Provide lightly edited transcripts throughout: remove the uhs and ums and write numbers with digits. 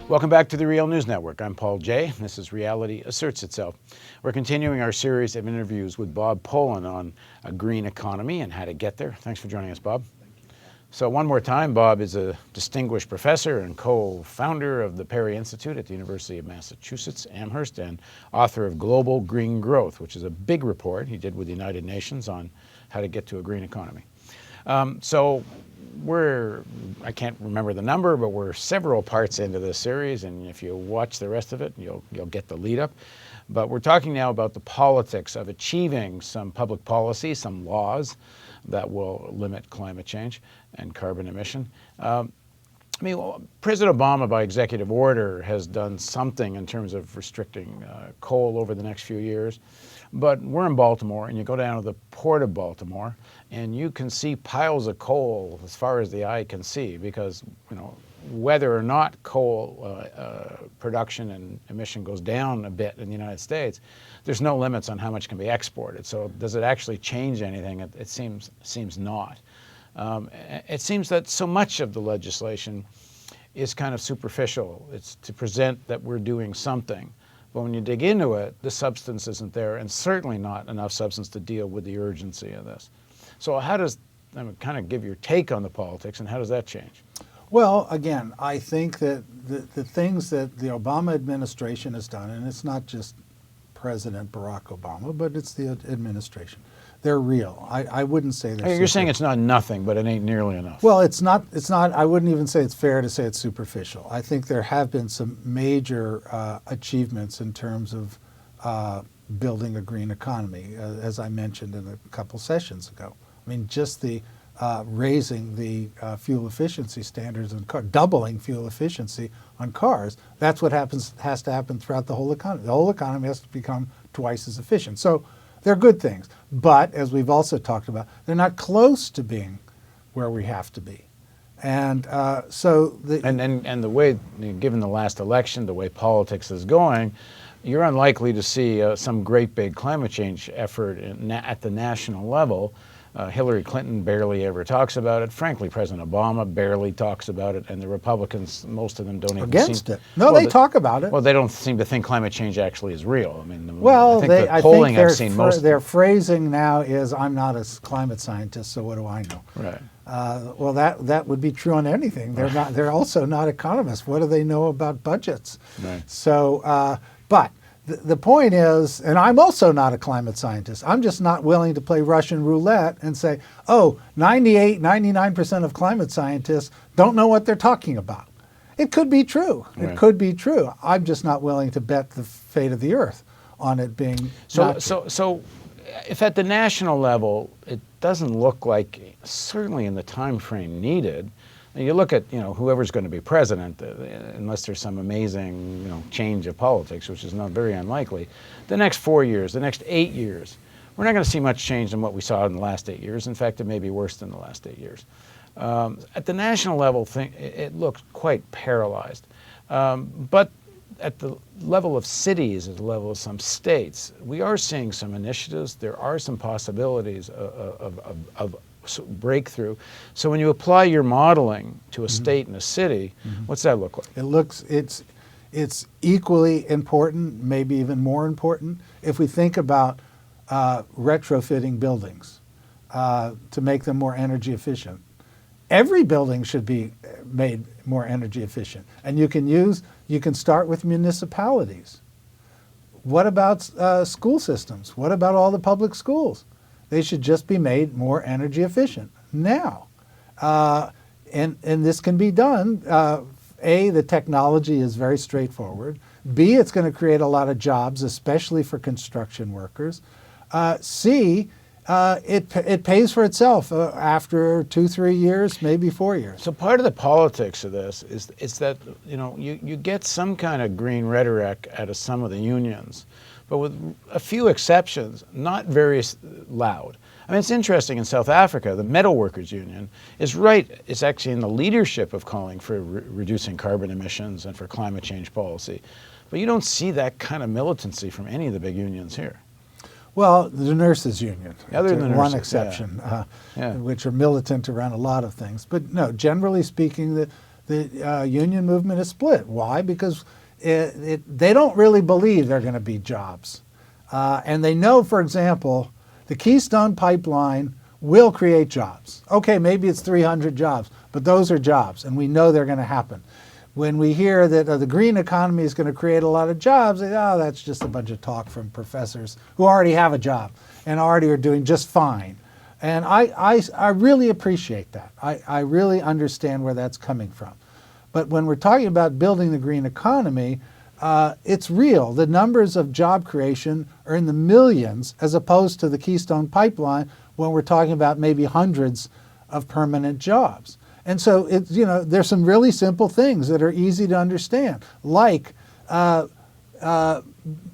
Welcome back to the Real News Network. I'm Paul Jay. This is Reality Asserts Itself. We're continuing our series of interviews with Bob Pollin on a green economy and how to get there. Thanks for joining us, Bob. So one more time, Bob is a distinguished professor and co-founder of the Perry Institute at the University of Massachusetts, Amherst, and author of Global Green Growth, which is a big report he did with the United Nations on how to get to a green economy. I can't remember the number, but we're several parts into this series, and if you watch the rest of it, you'll get the lead up. But we're talking now about the politics of achieving some public policy, some laws that will limit climate change and carbon emission. President Obama, by executive order, has done something in terms of restricting coal over the next few years. But we're in Baltimore, and you go down to the port of Baltimore, and you can see piles of coal as far as the eye can see, because whether or not coal production and emission goes down a bit in the United States, there's no limits on how much can be exported. So does it actually change anything? It seems not. It seems that so much of the legislation is kind of superficial. It's to present that we're doing something. But when you dig into it, the substance isn't there, and certainly not enough substance to deal with the urgency of this. So how does, kind of give your take on the politics, and how does that change? Well, again, I think that the things that the Obama administration has done, and it's not just President Barack Obama, but it's the administration, they're real. I wouldn't say they're You're saying it's not nothing, but it ain't nearly enough. Well, it's not, I wouldn't even say it's fair to say it's superficial. I think there have been some major achievements in terms of building a green economy, as I mentioned in a couple sessions ago. I mean, just the raising the fuel efficiency standards in cars, doubling fuel efficiency on cars, that's what has to happen throughout the whole economy. The whole economy has to become twice as efficient. So they're good things. But as we've also talked about, they're not close to being where we have to be. And the way, given the last election, the way politics is going, you're unlikely to see some great big climate change effort at the national level. Hillary Clinton barely ever talks about it. Frankly, President Obama barely talks about it, and the Republicans, most of them don't even against it. No, they talk about it. Well, they don't seem to think climate change actually is real. I mean, well, I think the polling I've seen most. Their phrasing now is, "I'm not a climate scientist, so what do I know?" Right. Well, that would be true on anything. They're not. They're also not economists. What do they know about budgets? Right. So, but. The point is, and I'm also not a climate scientist, I'm just not willing to play Russian roulette and say, oh, 98, 99% of climate scientists don't know what they're talking about. It could be true. Right. It could be true. I'm just not willing to bet the fate of the Earth on it being So if at the national level, it doesn't look like, certainly in the time frame needed, and you look at whoever's going to be president, unless there's some amazing change of politics, which is not very unlikely, the next 4 years, the next 8 years, we're not going to see much change in what we saw in the last 8 years. In fact, it may be worse than the last 8 years. At the national level, it looks quite paralyzed. But at the level of cities, at the level of some states, we are seeing some initiatives. There are some possibilities of breakthrough. So when you apply your modeling to a state and a city, what's that look like? It's equally important, maybe even more important, if we think about retrofitting buildings to make them more energy efficient. Every building should be made more energy efficient, and you can start with municipalities. What about school systems? What about all the public schools? They should just be made more energy efficient now. And this can be done. A, the technology is very straightforward. B, it's going to create a lot of jobs, especially for construction workers. C, it pays for itself after 2-3 years, maybe 4 years. So part of the politics of this is that you get some kind of green rhetoric out of some of the unions, but with a few exceptions, not very loud. I mean, it's interesting in South Africa, the Metal Workers Union is actually in the leadership of calling for reducing carbon emissions and for climate change policy. But you don't see that kind of militancy from any of the big unions here. Well, the nurses union, other than one exception, which are militant around a lot of things. But no, generally speaking, The union movement is split. Why? Because they don't really believe there are going to be jobs. And they know, for example, the Keystone Pipeline will create jobs. Okay, maybe it's 300 jobs, but those are jobs, and we know they're going to happen. When we hear that the green economy is going to create a lot of jobs, that's just a bunch of talk from professors who already have a job and already are doing just fine. And I really appreciate that. I really understand where that's coming from. But when we're talking about building the green economy, it's real. The numbers of job creation are in the millions as opposed to the Keystone Pipeline when we're talking about maybe hundreds of permanent jobs. And so there's some really simple things that are easy to understand, like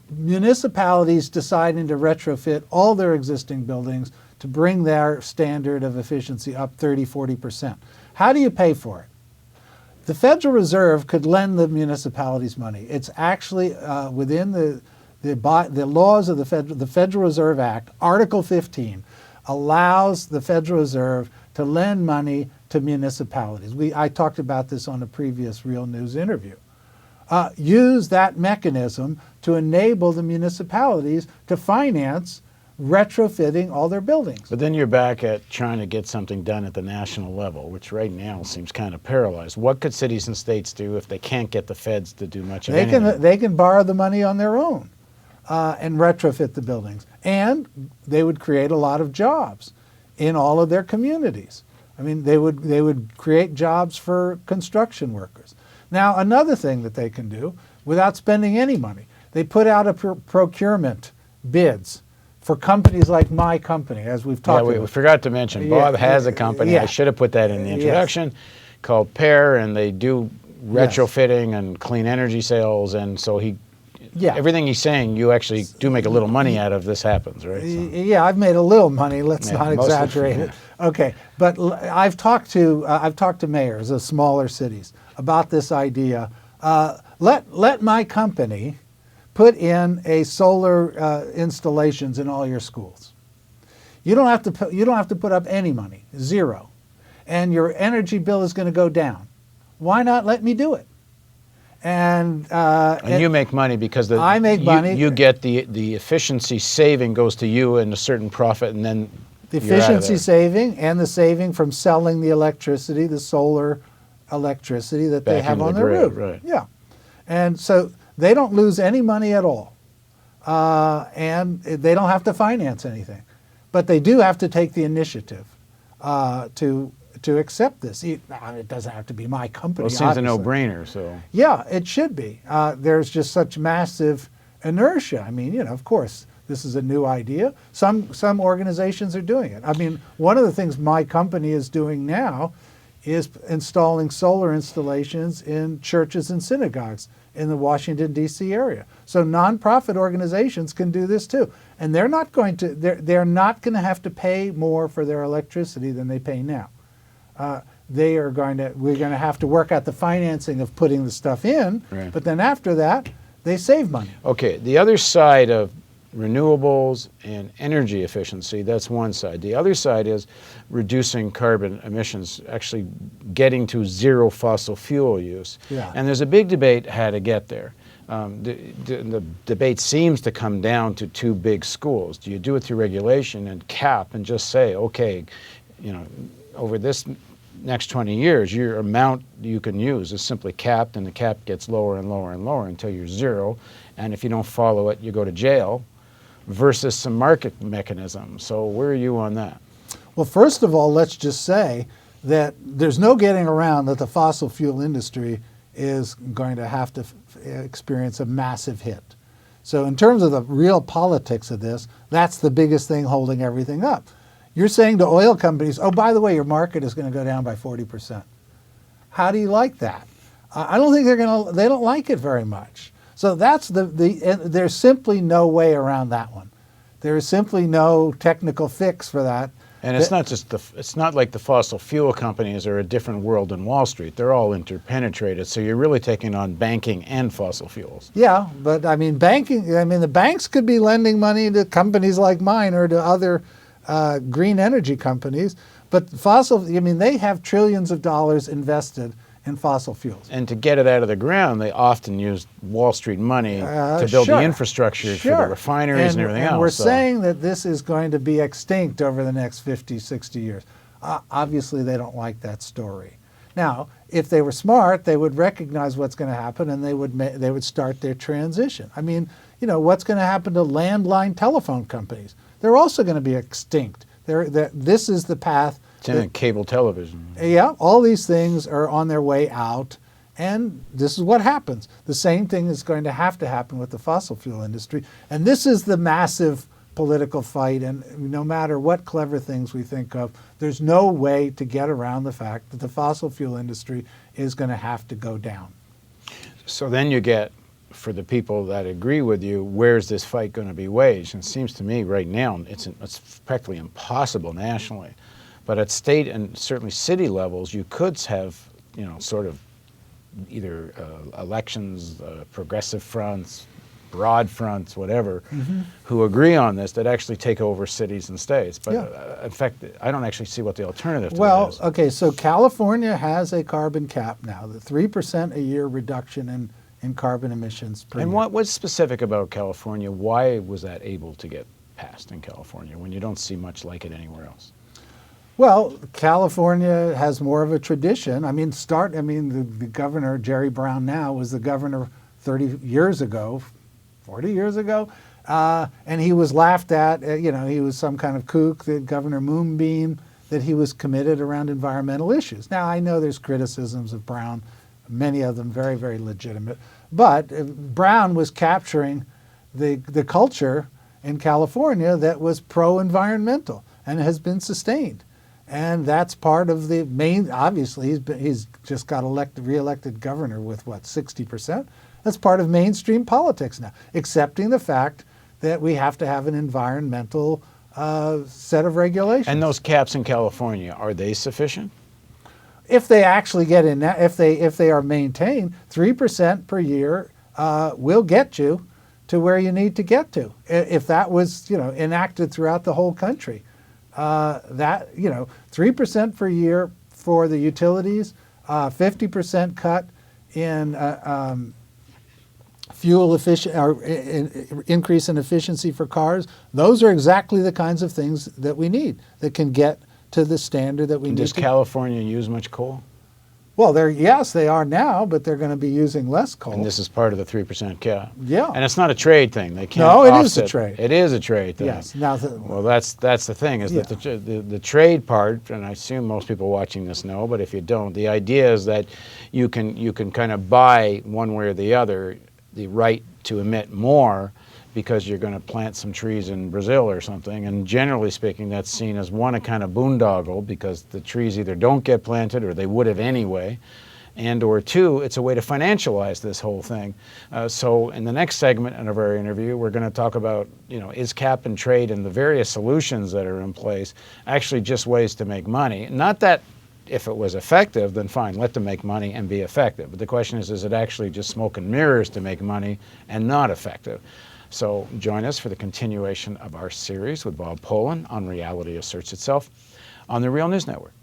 municipalities deciding to retrofit all their existing buildings to bring their standard of efficiency up 30–40%. How do you pay for it? The Federal Reserve could lend the municipalities money. It's actually within the laws of the Federal Reserve Act. Article 15 allows the Federal Reserve to lend money to municipalities. I talked about this on a previous Real News interview. Use that mechanism to enable the municipalities to finance retrofitting all their buildings. But then you're back at trying to get something done at the national level, which right now seems kind of paralyzed. What could cities and states do if they can't get the feds to do much of anything? They can borrow the money on their own and retrofit the buildings. And they would create a lot of jobs in all of their communities. I mean, they would create jobs for construction workers. Now, another thing that they can do without spending any money, they put out a procurement bids for companies like my company, as we've talked about. We forgot to mention, Bob has a company. Yeah. I should have put that in the introduction, called Pear, and they do retrofitting and clean energy sales, and so everything he's saying, you actually do make a little money out of. This happens, right? So. Yeah, I've made a little money. Let's not exaggerate it. Okay, but I've talked to mayors of smaller cities about this idea. Let my company put in a solar installations in all your schools. You don't have to put up any money, zero, and your energy bill is going to go down. Why not let me do it? And you make money because I make money. You get the efficiency saving goes to you and a certain profit, and then the efficiency saving and the saving from selling the electricity, the solar electricity that they have on their roof. Right. Yeah, and so they don't lose any money at all, and they don't have to finance anything, but they do have to take the initiative to accept this. It doesn't have to be my company. Well, it seems a no-brainer. So yeah, it should be. There's just such massive inertia. I mean, of course, this is a new idea. Some organizations are doing it. I mean, one of the things my company is doing now is installing solar installations in churches and synagogues in the Washington, D.C. area. So nonprofit organizations can do this too. And they're not going to have to pay more for their electricity than they pay now. We're going to have to work out the financing of putting the stuff in, right. But then after that, they save money. Okay, the other side of renewables and energy efficiency, that's one side. The other side is reducing carbon emissions, actually getting to zero fossil fuel use. Yeah. And there's a big debate how to get there. The debate seems to come down to two big schools. Do you do it through regulation and cap and just say, okay, over this next 20 years, your amount you can use is simply capped, and the cap gets lower and lower and lower until you're zero. And if you don't follow it, you go to jail, versus some market mechanism. So where are you on that? Well, first of all, let's just say that there's no getting around that the fossil fuel industry is going to have to experience a massive hit. So in terms of the real politics of this, that's the biggest thing holding everything up. You're saying to oil companies, oh, by the way, your market is going to go down by 40%. How do you like that? I don't think they don't like it very much. So that's there's simply no way around that one. There is simply no technical fix for that. And it's not like the fossil fuel companies are a different world than Wall Street. They're all interpenetrated. So you're really taking on banking and fossil fuels. Yeah, but I mean the banks could be lending money to companies like mine or to other green energy companies. But they have trillions of dollars invested in fossil fuels. And to get it out of the ground, they often use Wall Street money to build the infrastructure for the refineries and everything else. And we're saying that this is going to be extinct over the next 50, 60 years. Obviously, they don't like that story. Now, if they were smart, they would recognize what's going to happen, and they would start their transition. I mean, you know, what's going to happen to landline telephone companies? They're also going to be extinct. This is the path. Cable television. Yeah, all these things are on their way out, and this is what happens. The same thing is going to happen with the fossil fuel industry, and this is the massive political fight, and no matter what clever things we think of, there's no way to get around the fact that the fossil fuel industry is going to have to go down. So then you get, for the people that agree with you, where's this fight going to be waged? And it seems to me right now it's practically impossible nationally. But at state and certainly city levels, you could have, you know, sort of either elections, progressive fronts, broad fronts, whatever, who agree on this that actually take over cities and states. But in fact, I don't actually see what the alternative to that is. Okay, so California has a carbon cap now, the 3% a year reduction in carbon emissions per year. And what's specific about California? Why was that able to get passed in California when you don't see much like it anywhere else? Well, California has more of a tradition. I mean, the governor, Jerry Brown now, was the governor 30 years ago, 40 years ago, and he was laughed at. You know, he was some kind of kook, the Governor Moonbeam, that he was committed around environmental issues. Now, I know there's criticisms of Brown, many of them very, very legitimate, but Brown was capturing the culture in California that was pro-environmental and has been sustained. And that's part of the main, obviously, he's just got re-elected governor with, what, 60%? That's part of mainstream politics now, accepting the fact that we have to have an environmental set of regulations. And those caps in California, are they sufficient? If they actually get in, if they are maintained, 3% per year will get you to where you need to get to. If that was, you know, enacted throughout the whole country. That, you know, 3% per year for the utilities, 50% cut in fuel efficient or increase in efficiency for cars. Those are exactly the kinds of things that we need that can get to the standard that we need. Does California use much coal? Well, yes, they are now, but they're going to be using less coal. And this is part of the 3% cap. Yeah. And it's not a trade thing. They can't. No, it offset. is a trade. It is a trade thing. Yes. Now, well, that's the thing is that the trade part, and I assume most people watching this know, but if you don't, the idea is that you can kind of buy one way or the other the right to emit more because you're going to plant some trees in Brazil or something. And generally speaking, that's seen as one, a kind of boondoggle because the trees either don't get planted or they would have anyway. And or two, it's a way to financialize this whole thing. So in the next segment of our interview, we're going to talk about, you know, is cap and trade and the various solutions that are in place actually just ways to make money? Not that if it was effective, then fine, let them make money and be effective. But the question is it actually just smoke and mirrors to make money and not effective? So join us for the continuation of our series with Bob Pollin on Reality Asserts Itself on the Real News Network.